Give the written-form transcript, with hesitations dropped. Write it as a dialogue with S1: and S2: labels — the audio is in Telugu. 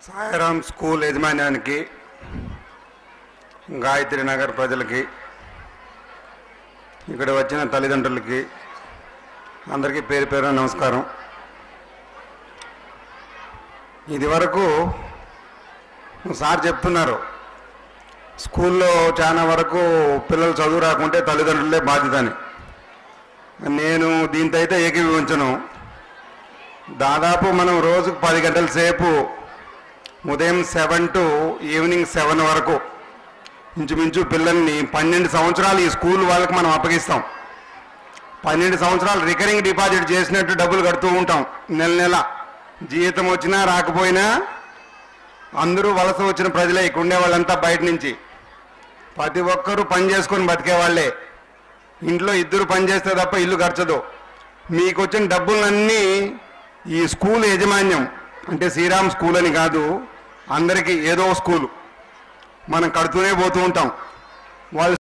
S1: సాయిరామ్ స్కూల్ యజమాన్యానికి, గాయత్రి నగర్ ప్రజలకి, ఇక్కడ వచ్చిన తల్లిదండ్రులకి అందరికీ పేరు పేరు నమస్కారం. ఇది వరకు సార్ చెప్తున్నారు, స్కూల్లో చాలా వరకు పిల్లలు చదువు రాకుంటే తల్లిదండ్రులే బాధ్యత అని. నేను దీంతో అయితే ఏకీభవించను. దాదాపు మనం రోజుకు 10 గంటల సేపు ఉదయం 7 to ఈవినింగ్ 7 వరకు ఇంచుమించు పిల్లల్ని 12 సంవత్సరాలు ఈ స్కూల్ వాళ్ళకి మనం అప్పగిస్తాం. 12 సంవత్సరాలు రికరింగ్ డిపాజిట్ చేసినట్టు డబ్బులు కడుతూ ఉంటాం. నెల నెల జీతం వచ్చినా రాకపోయినా అందరూ వలస వచ్చిన ప్రజలే, ఇక్కడ ఉండే వాళ్ళంతా బయట నుంచి. ప్రతి ఒక్కరూ పని చేసుకొని బతికేవాళ్లే. ఇంట్లో 2 పని చేస్తే తప్ప ఇల్లు గడచదు. మీకు వచ్చిన డబ్బులన్నీ ఈ స్కూల్ యాజమాన్యం, అంటే శ్రీరామ్ స్కూల్ అని కాదు, అందరికీ ఏదో స్కూలు మనం కడుతూనే పోతూ ఉంటాం. వాళ్ళు